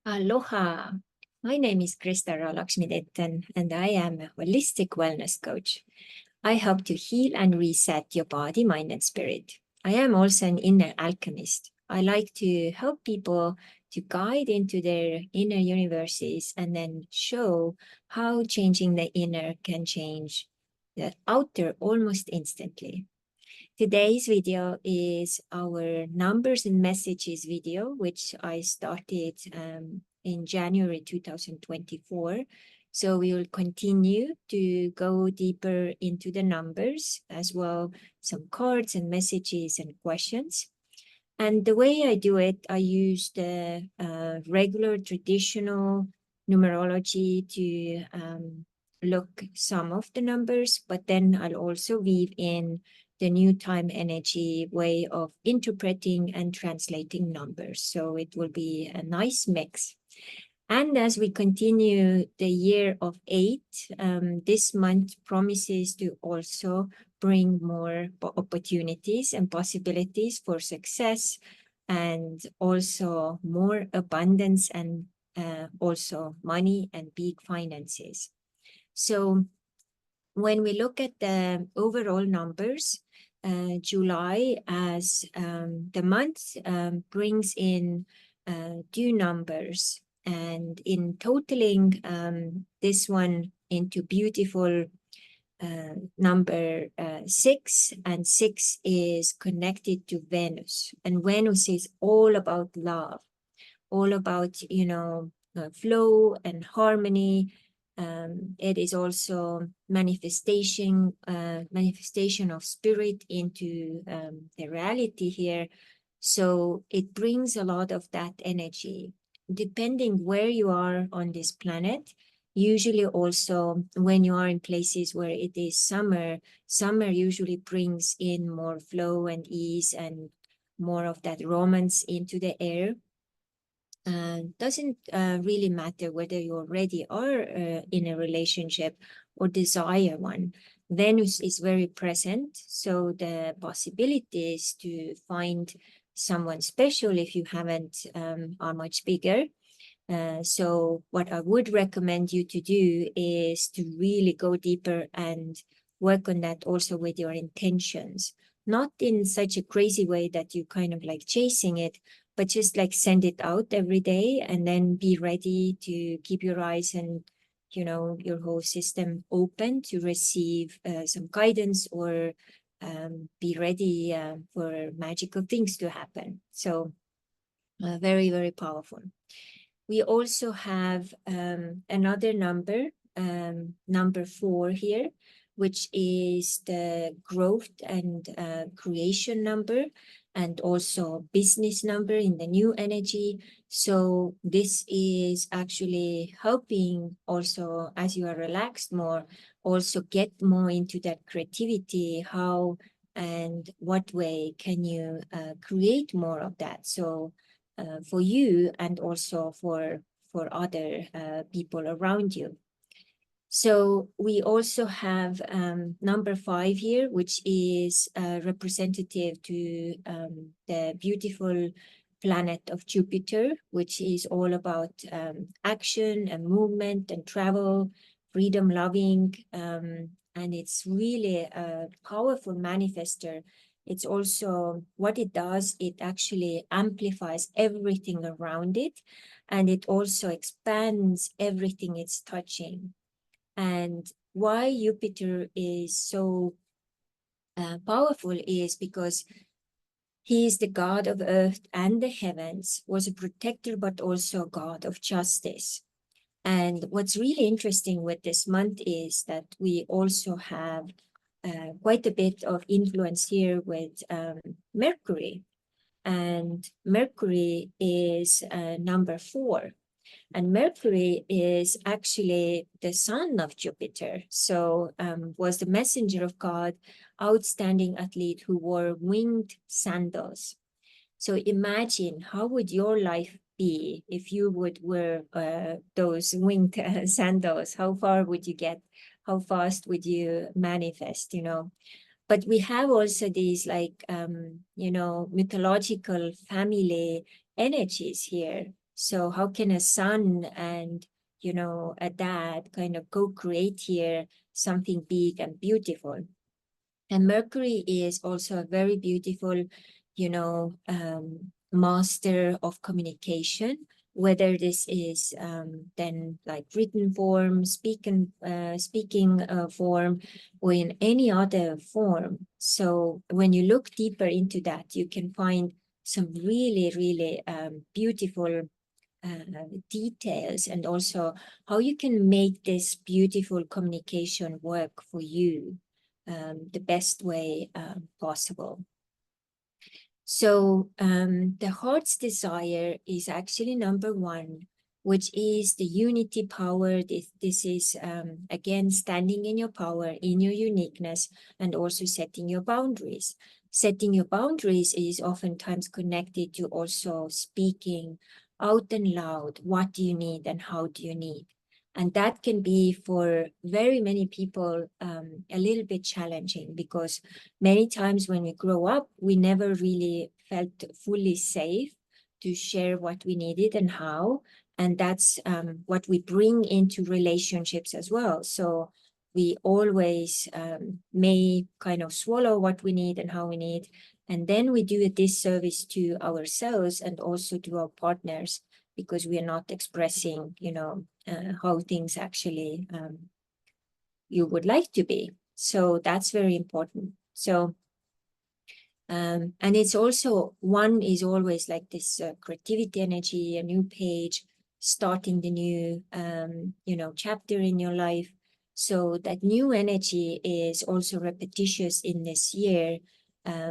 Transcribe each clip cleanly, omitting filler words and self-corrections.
Aloha. My name is Krista Lakshmi-Detten, and I am a holistic wellness coach. I help to heal and reset your body, mind, and spirit. I am also an inner alchemist. I like to help people to guide into their inner universes and then show how changing the inner can change the outer almost instantly. Today's video is our numbers and messages video, which I started in January 2024. So we will continue to go deeper into the numbers as well, some cards and messages and questions. And the way I do it, I use the regular traditional numerology to look some of the numbers, but then I'll also weave in the new time energy way of interpreting and translating numbers. So it will be a nice mix. And as we continue the year of 8, this month promises to also bring more opportunities and possibilities for success, and also more abundance, and also money and big finances. So when we look at the overall numbers, July as the month brings in 2 numbers, and in totaling this one into beautiful number 6, and 6 is connected to Venus, and Venus is all about love, all about flow and harmony. It is also manifestation of spirit into the reality here. So it brings a lot of that energy. Depending where you are on this planet, usually also when you are in places where it is summer usually brings in more flow and ease and more of that romance into the air. Doesn't really matter whether you already are in a relationship or desire one. Venus is very present, so the possibilities to find someone special, if you haven't, are much bigger. So what I would recommend you to do is to really go deeper and work on that also with your intentions. Not in such a crazy way that you kind of like chasing it, but just like send it out every day, and then be ready to keep your eyes and your whole system open to receive some guidance, or be ready for magical things to happen. So very, very powerful. We also have another number, number 4 here, which is the growth and creation number, and also business number in the new energy. So this is actually helping also, as you are relaxed more, also get more into that creativity. How and what way can you create more of that? So for you and also for other people around you. So we also have number 5 here, which is representative to the beautiful planet of Jupiter, which is all about action and movement and travel, freedom loving, and it's really a powerful manifester. It's also what it does, it actually amplifies everything around it, and it also expands everything it's touching. And why Jupiter is so powerful is because he is the god of earth and the heavens, was a protector, but also a god of justice. And what's really interesting with this month is that we also have quite a bit of influence here with Mercury. And Mercury is number 4. And Mercury is actually the son of Jupiter. So was the messenger of God, outstanding athlete who wore winged sandals. So imagine, how would your life be if you would wear those winged sandals? How far would you get? How fast would you manifest, But we have also these mythological family energies here. So how can a son and, a dad kind of co-create here something big and beautiful? And Mercury is also a very beautiful, master of communication, whether this is then like written form, speaking form, or in any other form. So when you look deeper into that, you can find some really, really beautiful details, and also how you can make this beautiful communication work for you the best way possible. So the heart's desire is actually number one, which is the unity power. This is, again, standing in your power, in your uniqueness, and also setting your boundaries. Setting your boundaries is oftentimes connected to also speaking out and loud. What do you need and how do you need? And that can be for very many people a little bit challenging, because many times when we grow up, we never really felt fully safe to share what we needed and how. And that's what we bring into relationships as well. So we always may kind of swallow what we need and how we need. And then we do a disservice to ourselves and also to our partners, because we are not expressing, how things actually you would like to be. So that's very important. So, and it's also, one is always like this creativity energy, a new page, starting the new, chapter in your life. So that new energy is also repetitious in this year,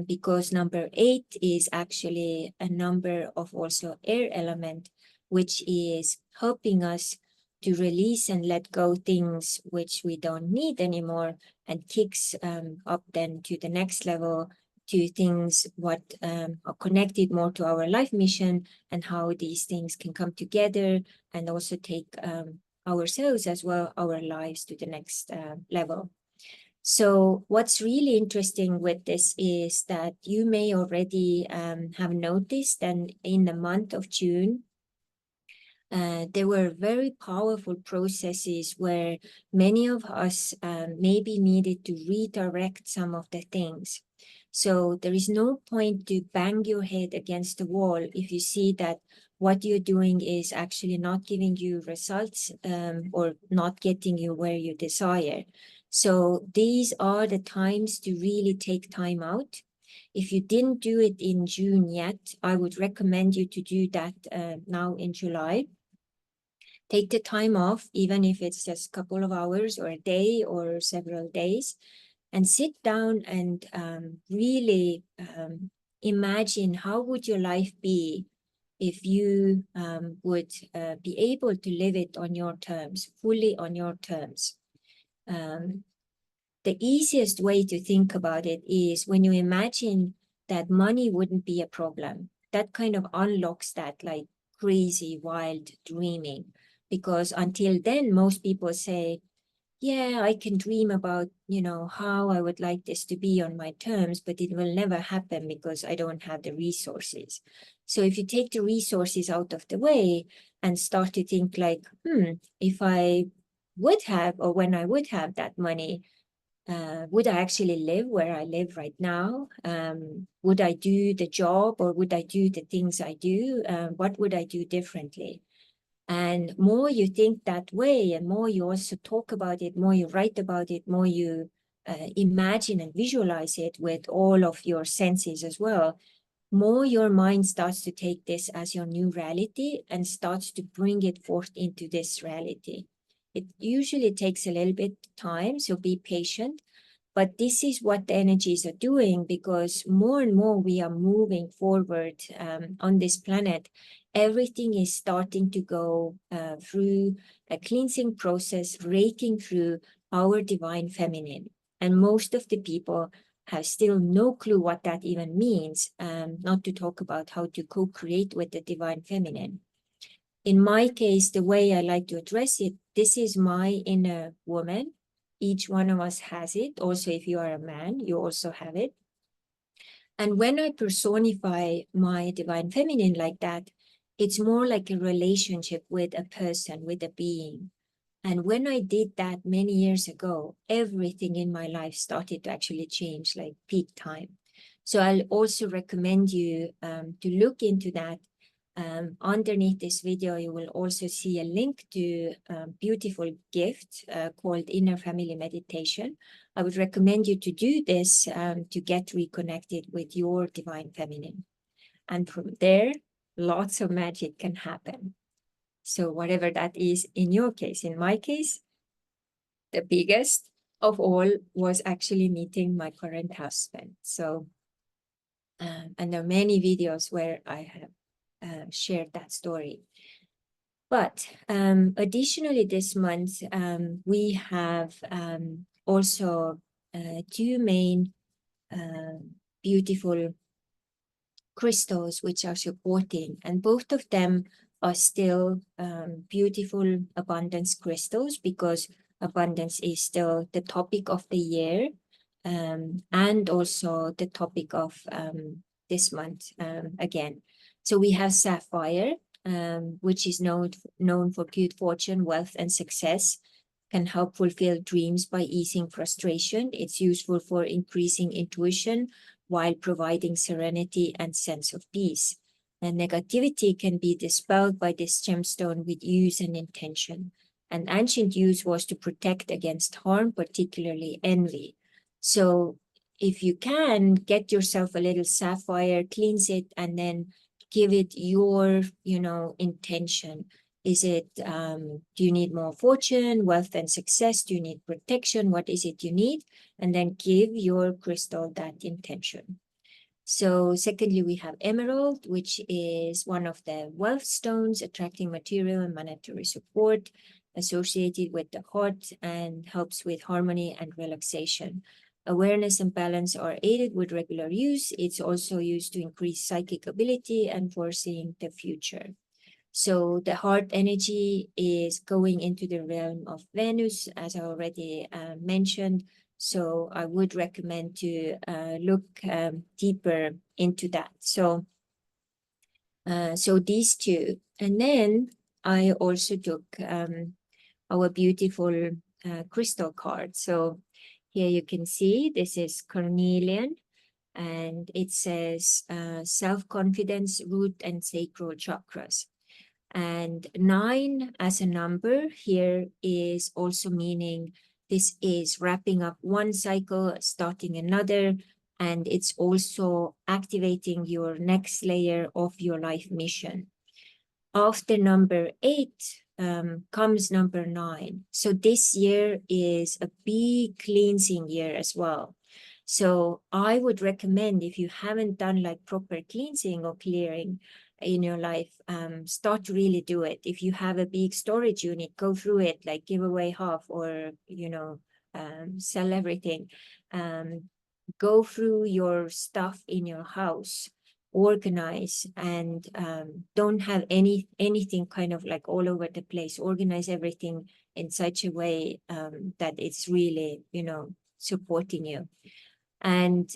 because number 8 is actually a number of also air element, which is helping us to release and let go things which we don't need anymore, and kicks up then to the next level, to things what are connected more to our life mission, and how these things can come together and also take ourselves as well, our lives, to the next level. So what's really interesting with this is that you may already have noticed that in the month of June, there were very powerful processes where many of us maybe needed to redirect some of the things. So there is no point to bang your head against the wall if you see that what you're doing is actually not giving you results or not getting you where you desire. So these are the times to really take time out. If you didn't do it in June yet, I would recommend you to do that now in July. Take the time off, even if it's just a couple of hours or a day or several days, and sit down and really imagine how would your life be if you would be able to live it on your terms, fully on your terms. The easiest way to think about it is when you imagine that money wouldn't be a problem. That kind of unlocks that like crazy, wild dreaming. Because until then, most people say, yeah, I can dream about, how I would like this to be on my terms, but it will never happen because I don't have the resources. So if you take the resources out of the way and start to think like, if I would have, or when I would have that money, would I actually live where I live right now? Would I do the job, or would I do the things I do? What would I do differently? And more you think that way, and more you also talk about it, more you write about it, more you imagine and visualize it with all of your senses as well, more your mind starts to take this as your new reality and starts to bring it forth into this reality. It usually takes a little bit time, so be patient. But this is what the energies are doing, because more and more we are moving forward on this planet. Everything is starting to go through a cleansing process, raking through our divine feminine. And most of the people have still no clue what that even means, not to talk about how to co-create with the divine feminine. In my case, the way I like to address it, this is my inner woman. Each one of us has it. Also, if you are a man, you also have it. And when I personify my divine feminine like that, It's more like a relationship with a person, with a being. And when I did that many years ago, everything in my life started to actually change, like peak time. So I'll also recommend you to look into that. Underneath this video, you will also see a link to a beautiful gift called Inner Family Meditation. I would recommend you to do this to get reconnected with your divine feminine. And from there, lots of magic can happen. So whatever that is in your case, in my case, the biggest of all was actually meeting my current husband. So, and there are many videos where I have shared that story. But additionally, this month, we have also two main beautiful crystals which are supporting, and both of them are still beautiful abundance crystals, because abundance is still the topic of the year, and also the topic of this month again. So we have Sapphire, which is known for good fortune, wealth, and success, can help fulfill dreams by easing frustration. It's useful for increasing intuition while providing serenity and sense of peace. And negativity can be dispelled by this gemstone with use and intention. And ancient use was to protect against harm, particularly envy. So if you can, get yourself a little sapphire, cleanse it, and then give it your, intention. Is it, do you need more fortune, wealth, and success? Do you need protection? What is it you need? And then give your crystal that intention. So secondly, we have emerald, which is one of the wealth stones, attracting material and monetary support, associated with the heart, and helps with harmony and relaxation. Awareness and balance are aided with regular use. It's also used to increase psychic ability and foreseeing the future. So the heart energy is going into the realm of Venus, as I already mentioned. So I would recommend to look deeper into that. So these two. And then I also took our beautiful crystal card. So here you can see this is Carnelian, and it says self-confidence, root, and sacral chakras. And 9 as a number here is also meaning this is wrapping up one cycle, starting another, and it's also activating your next layer of your life mission. After number 8 comes number 9. So this year is a big cleansing year as well. So I would recommend, if you haven't done like proper cleansing or clearing in your life, start to really do it. If you have a big storage unit, go through it, like give away half, or sell everything. Go through your stuff in your house, organize, and don't have anything kind of like all over the place. Organize everything in such a way that it's really supporting you. And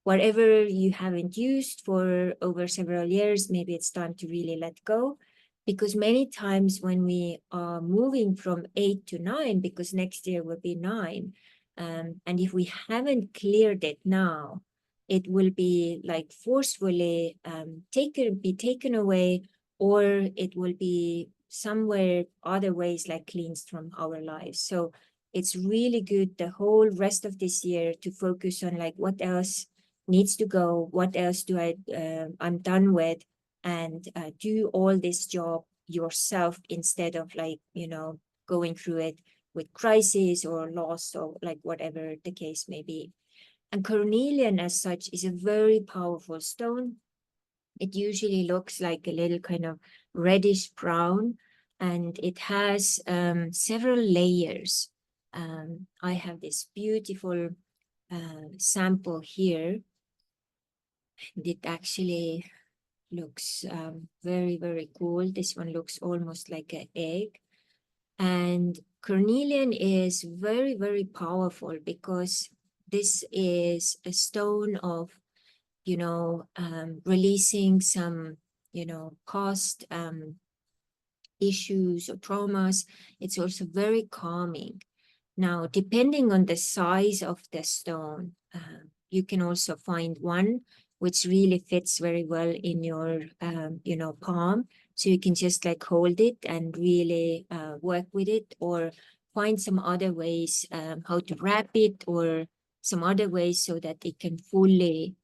whatever you haven't used for over several years, maybe it's time to really let go, because many times when we are moving from 8 to 9, because next year will be 9, and if we haven't cleared it now, it will be like forcefully taken away, or it will be somewhere other ways like cleansed from our lives. So it's really good the whole rest of this year to focus on like what else needs to go, what else do I'm done with, and do all this job yourself, instead of like going through it with crisis or loss, or like whatever the case may be. And Carnelian as such is a very powerful stone. It usually looks like a little kind of reddish brown, and it has several layers. I have this beautiful sample here, and it actually looks very, very cool. This one looks almost like an egg. And Carnelian is very, very powerful, because this is a stone of, releasing some, caused issues or traumas. It's also very calming. Now, depending on the size of the stone, you can also find one which really fits very well in your, palm. So you can just like hold it and really work with it, or find some other ways how to wrap it, or some other ways so that it can fully,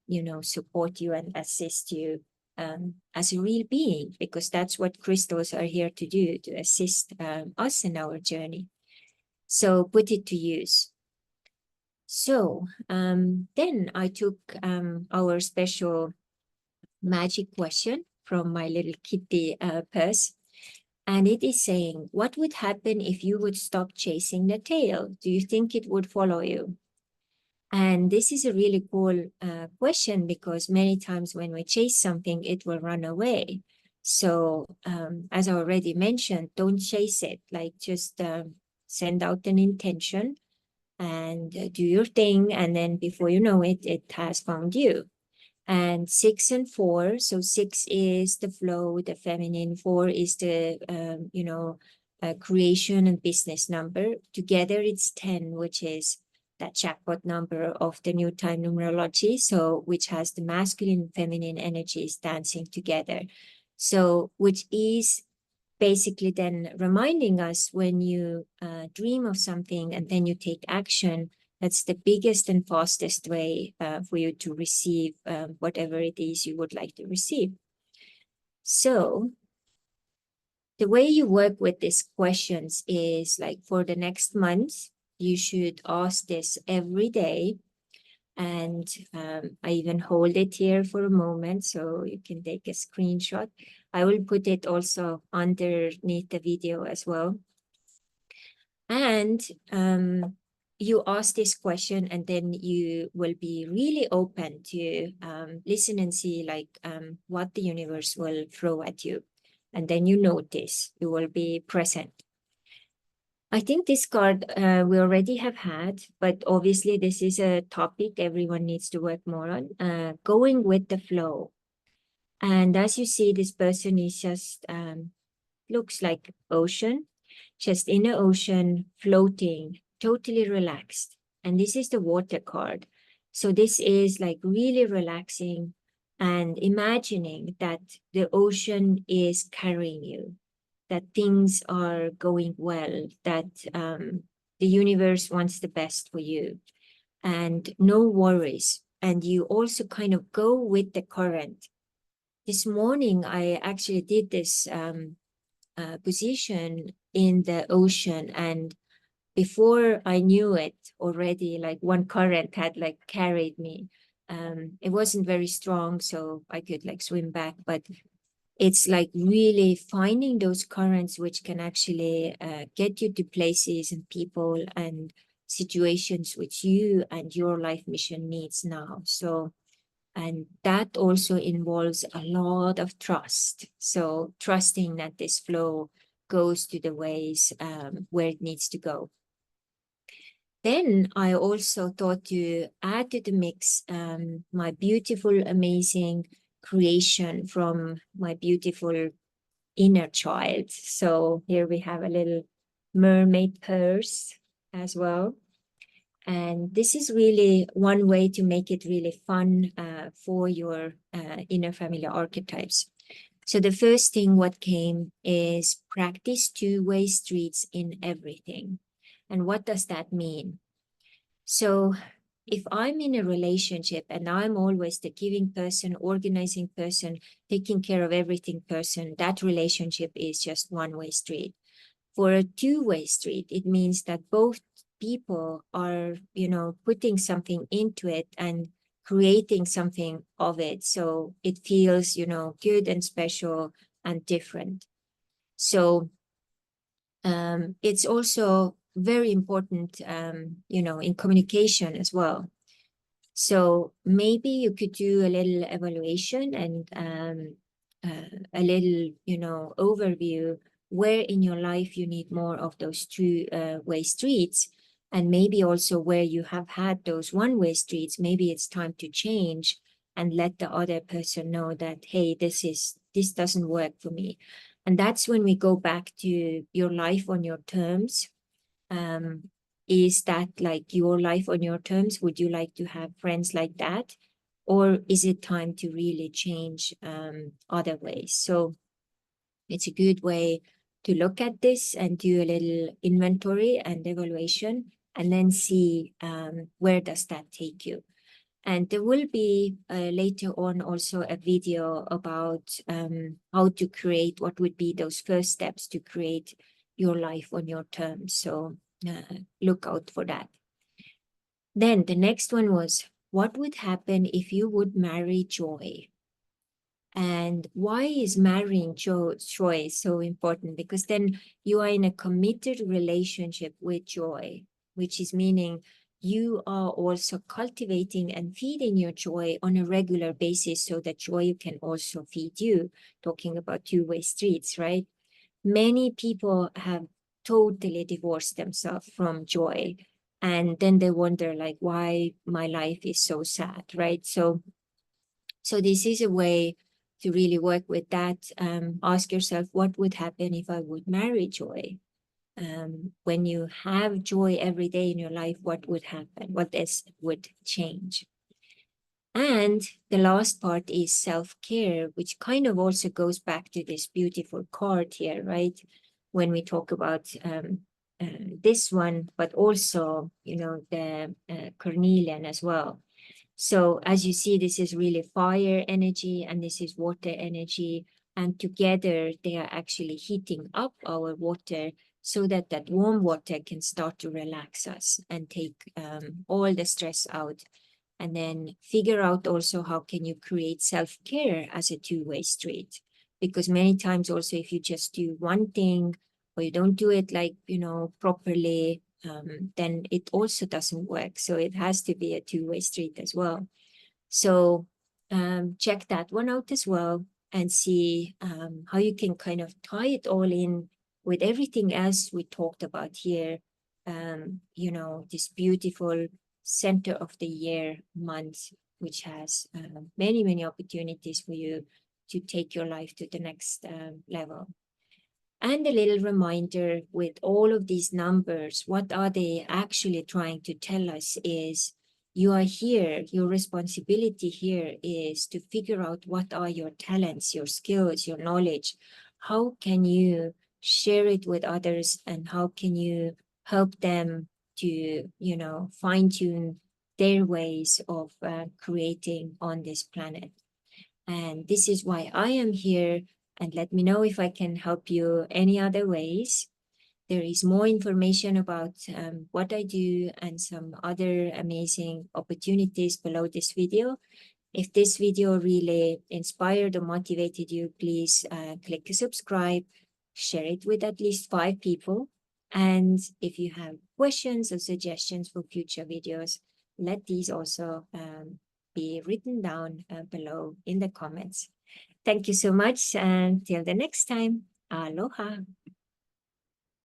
support you and assist you as a real being, because that's what crystals are here to do, to assist us in our journey. So put it to use. So then I took our special magic question from my little kitty purse. And it is saying, what would happen if you would stop chasing the tail? Do you think it would follow you? And this is a really cool question, because many times when we chase something, it will run away. So as I already mentioned, don't chase it. Like just send out an intention and do your thing. And then before you know it, it has found you. And 6 and 4. So 6 is the flow, the feminine. 4 is the, creation and business number. Together, it's 10, which is that jackpot number of the new time numerology. So which has the masculine and feminine energies dancing together. So which is basically then reminding us, when you dream of something and then you take action, that's the biggest and fastest way for you to receive whatever it is you would like to receive. So the way you work with these questions is like, for the next month, you should ask this every day. And I even hold it here for a moment so you can take a screenshot. I will put it also underneath the video as well. And you ask this question, and then you will be really open to listen and see like what the universe will throw at you. And then you notice, you will be present. I think this card we already have had, but obviously this is a topic everyone needs to work more on, going with the flow. And as you see, this person is just, looks like ocean, just in the ocean, floating, totally relaxed. And this is the water card. So this is like really relaxing and imagining that the ocean is carrying you, that things are going well, that the universe wants the best for you, and no worries. And you also kind of go with the current. This morning, I actually did this position in the ocean, and before I knew it already, like one current had like carried me. It wasn't very strong, so I could like swim back, but it's like really finding those currents which can actually get you to places and people and situations which you and your life mission needs now. So, and that also involves a lot of trust. So trusting that this flow goes to the ways where it needs to go. Then I also thought to add to the mix my beautiful, amazing creation from my beautiful inner child. So here we have a little mermaid purse as well. And this is really one way to make it really fun for your inner family archetypes. So the first thing what came is practice two-way streets in everything. And what does that mean? So if I'm in a relationship and I'm always the giving person, organizing person, taking care of everything person, that relationship is just one-way street. For a two-way street, it means that both people are, putting something into it and creating something of it. So it feels, good and special and different. So it's also very important, in communication as well. So maybe you could do a little evaluation and a little, overview where in your life you need more of those two-way streets, and maybe also where you have had those one-way streets, maybe it's time to change and let the other person know that, hey, this is this doesn't work for me. And that's when we go back to your life on your terms. Is that like your life on your terms? Would you like to have friends like that? Or is it time to really change other ways? So it's a good way to look at this and do a little inventory and evaluation, and then see where does that take you. And there will be later on also a video about how to create, what would be those first steps to create your life on your terms. So look out for that. Then the next one was, what would happen if you would marry joy? And why is marrying joy so important? Because then you are in a committed relationship with joy, which is meaning you are also cultivating and feeding your joy on a regular basis so that joy can also feed you. Talking about two-way streets, right? Many people have totally divorced themselves from joy. And then they wonder like, why my life is so sad, right? So this is a way to really work with that. Ask yourself, what would happen if I would marry joy? When you have joy every day in your life, what would happen? What else would change? And the last part is self-care, which kind of also goes back to this beautiful card here, right? When we talk about this one, but also, you know, the Carnelian as well. So as you see, this is really fire energy and this is water energy. And together they are actually heating up our water so that that warm water can start to relax us and take all the stress out. And then figure out also how can you create self-care as a two-way street. Because many times also if you just do one thing or you don't do it like, you know, properly, then it also doesn't work. So it has to be a two-way street as well. So check that one out as well and see how you can kind of tie it all in with everything else we talked about here. You know, this beautiful center of the year month, which has many, many opportunities for you to take your life to the next level. And a little reminder with all of these numbers, what are they actually trying to tell us is you are here, your responsibility here is to figure out what are your talents, your skills, your knowledge. How can you share it with others and how can you help them to, you know, fine tune their ways of creating on this planet. And this is why I am here. And let me know if I can help you any other ways. There is more information about what I do and some other amazing opportunities below this video. If this video really inspired or motivated you, please click subscribe, share it with at least 5 people. And if you have questions or suggestions for future videos, let these also be written down below in the comments. Thank you so much, and till the next time, aloha.